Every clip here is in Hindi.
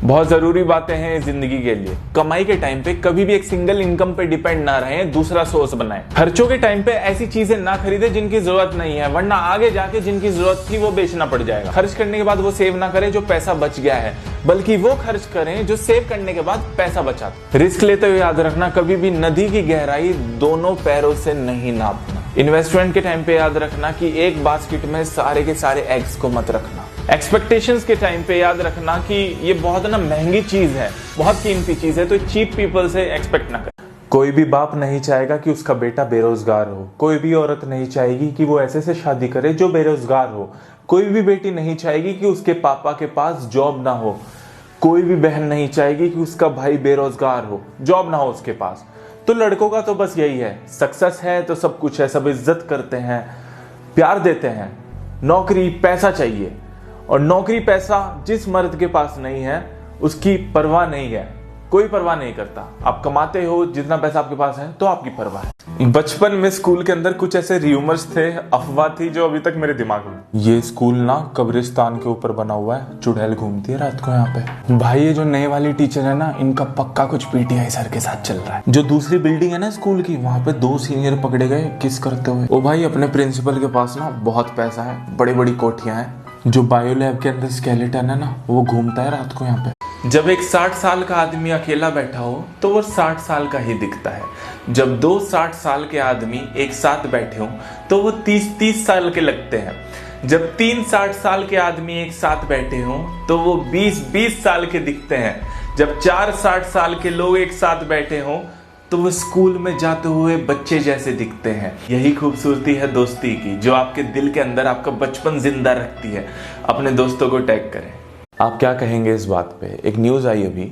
बहुत जरूरी बातें हैं जिंदगी के लिए। कमाई के टाइम पे कभी भी एक सिंगल इनकम पे डिपेंड ना रहे, दूसरा सोर्स बनाएं। खर्चों के टाइम पे ऐसी चीजें ना खरीदे जिनकी जरूरत नहीं है, वरना आगे जाके जिनकी जरूरत थी वो बेचना पड़ जाएगा। खर्च करने के बाद वो सेव ना करें जो पैसा बच गया है, बल्कि वो खर्च करें जो सेव करने के बाद पैसा बचा। रिस्क लेते हुए याद रखना, कभी भी नदी की गहराई दोनों पैरों से नहीं नापना। इन्वेस्टमेंट के टाइम पे याद रखना कि एक बास्केट में सारे के सारे एग्स को मत रखना। एक्सपेक्टेशंस के टाइम पे याद रखना कि ये बहुत ना महंगी चीज है, बहुत कीमती चीज है, तो चीप पीपल से एक्सपेक्ट ना करें। कोई भी बाप नहीं चाहेगा कि उसका बेटा बेरोजगार हो। कोई भी औरत नहीं चाहेगी कि वो ऐसे से शादी करे जो बेरोजगार हो। कोई भी बेटी नहीं चाहेगी कि उसके पापा के पास जॉब ना हो। कोई भी बहन नहीं चाहेगी कि उसका भाई बेरोजगार हो, जॉब ना हो उसके पास। तो लड़कों का तो बस यही है, सक्सेस है तो सब कुछ है, सब इज्जत करते हैं, प्यार देते हैं, नौकरी पैसा चाहिए। और नौकरी पैसा जिस मर्द के पास नहीं है उसकी परवाह नहीं है, कोई परवाह नहीं करता। आप कमाते हो जितना पैसा आपके पास है तो आपकी परवाह है। बचपन में स्कूल के अंदर कुछ ऐसे र्यूमर्स थे, अफवाह थी जो अभी तक मेरे दिमाग में। ये स्कूल ना कब्रिस्तान के ऊपर बना हुआ है, चुड़ैल घूमती है रात को यहाँ पे। भाई ये जो नए वाली टीचर है ना, इनका पक्का कुछ पीटीआई सर के साथ चल रहा है। जो दूसरी बिल्डिंग है ना स्कूल की, वहाँ पे 2 सीनियर पकड़े गए किस करते हुए। ओ भाई, अपने प्रिंसिपल के पास ना बहुत पैसा है, बड़ी बड़ी कोठियां हैं। जो बायो लैब के अंदर स्केलेटन है ना, वो घूमता है रात को यहाँ पे। जब एक 60 साल का आदमी अकेला बैठा हो तो वो 60 साल का ही दिखता है। जब 2 60 साल के आदमी एक साथ बैठे हो तो वो 30-30 साल के लगते हैं। जब 3 60 साल के आदमी एक साथ बैठे हो तो वो 20-20 साल के दिखते हैं। जब 4 60 साल के लोग एक साथ बैठे हो तो वो स्कूल में जाते हुए बच्चे जैसे दिखते हैं। यही खूबसूरती है दोस्ती की, जो आपके दिल के अंदर आपका बचपन जिंदा रखती है। अपने दोस्तों को टैग करें। आप क्या कहेंगे इस बात पे? एक न्यूज आई अभी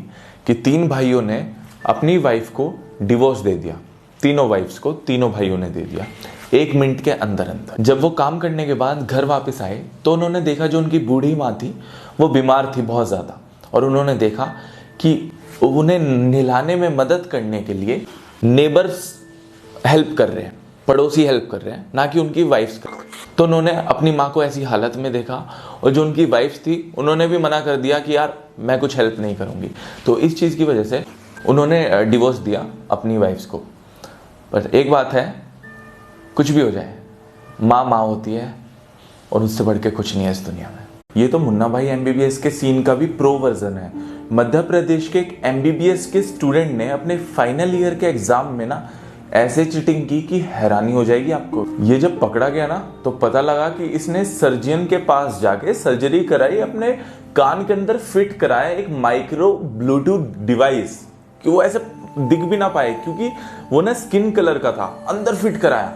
कि 3 भाइयों ने अपनी वाइफ को डिवोर्स दे दिया। तीनों वाइफ्स को तीनों भाइयों ने दे दिया 1 मिनट के अंदर अंदर। जब वो काम करने के बाद घर वापस आए तो उन्होंने देखा जो उनकी बूढ़ी माँ थी वो बीमार थी बहुत ज्यादा, और उन्होंने देखा कि उन्हें नहलाने में मदद करने के लिए नेबर्स हेल्प कर रहे हैं, पड़ोसी हेल्प कर रहे हैं, ना कि उनकी वाइफ्स कर रहे हैं। तो उन्होंने अपनी माँ को ऐसी हालत में देखा, और जो उनकी वाइफ्स थी उन्होंने भी मना कर दिया कि यार मैं कुछ हेल्प नहीं करूंगी। तो इस चीज़ की वजह से उन्होंने डिवोर्स दिया अपनी वाइफ्स को। पर एक बात है, कुछ भी हो जाए, माँ माँ होती है और उससे बढ़ के कुछ नहीं है इस दुनिया में। ये तो मुन्ना भाई एमबीबीएस के सीन का भी प्रो वर्जन है। मध्य प्रदेश के एक एमबीबीएस के स्टूडेंट ने अपने फाइनल ईयर के एग्जाम में ना ऐसे चीटिंग की कि हैरानी हो जाएगी आपको। ये जब पकड़ा गया ना तो पता लगा कि इसने सर्जन के पास जाके सर्जरी कराई, अपने कान के अंदर फिट कराया एक माइक्रो ब्लूटूथ डिवाइस कि वो ऐसे दिख भी ना पाए, क्योंकि वो ना स्किन कलर का था, अंदर फिट कराया।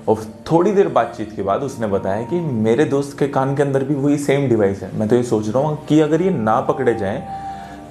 और थोड़ी देर बातचीत के बाद उसने बताया कि मेरे दोस्त के कान के अंदर भी वही सेम डिवाइस है। मैं तो ये सोच रहा हूँ कि अगर ये ना पकड़े जाएं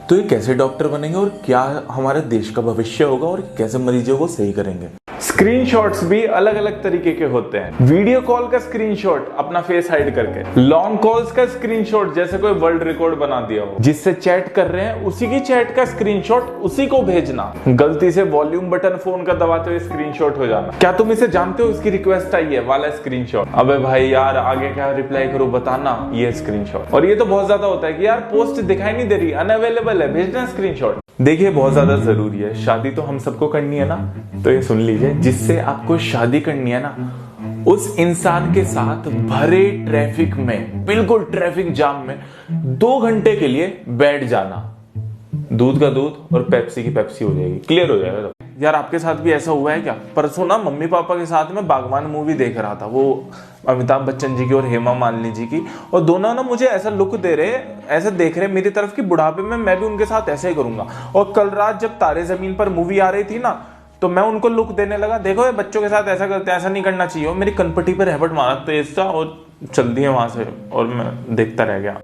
तो ये कैसे डॉक्टर बनेंगे, और क्या हमारे देश का भविष्य होगा, और कैसे मरीजों को सही करेंगे। स्क्रीनशॉट्स भी अलग अलग तरीके के होते हैं। वीडियो कॉल का स्क्रीनशॉट अपना फेस हाइड करके, लॉन्ग कॉल्स का स्क्रीनशॉट जैसे कोई वर्ल्ड रिकॉर्ड बना दिया हो, जिससे चैट कर रहे हैं उसी की चैट का स्क्रीनशॉट उसी को भेजना। गलती से वॉल्यूम बटन फोन का दबाते हुए स्क्रीनशॉट हो जाना। क्या तुम इसे जानते हो? इसकी रिक्वेस्ट आई है वाला स्क्रीनशॉट। अबे भाई यार, आगे क्या रिप्लाई करो बताना, ये स्क्रीनशॉट। और ये तो बहुत ज्यादा होता है कि यार पोस्ट दिखाई नहीं दे रही, अनअवेलेबल है, भेजना स्क्रीनशॉट। देखिए, बहुत ज्यादा जरूरी है, शादी तो हम सबको करनी है ना, तो ये सुन लीजिए, जिससे आपको शादी करनी है ना, उस इंसान के साथ भरे ट्रैफिक में, बिल्कुल ट्रैफिक जाम में 2 घंटे के लिए बैठ जाना। दूध का दूध और पेप्सी की पेप्सी हो जाएगी, क्लियर हो जाएगा। यार आपके साथ भी ऐसा हुआ है क्या? परसों ना मम्मी पापा के साथ में बागवान मूवी देख रहा था, वो अमिताभ बच्चन जी की और हेमा मालिनी जी की, और दोनों ना मुझे ऐसा लुक दे रहे, ऐसे देख रहे मेरी तरफ कि बुढ़ापे में मैं भी उनके साथ ऐसे ही करूंगा। और कल रात जब तारे जमीन पर मूवी आ रही थी ना, तो मैं उनको लुक देने लगा, देखो ये बच्चों के साथ ऐसा करते हैं, ऐसा नहीं करना चाहिए। मेरी कनपट्टी पर रहबट मारा तेज सा और चल दिए वहां से, और मैं देखता रह गया।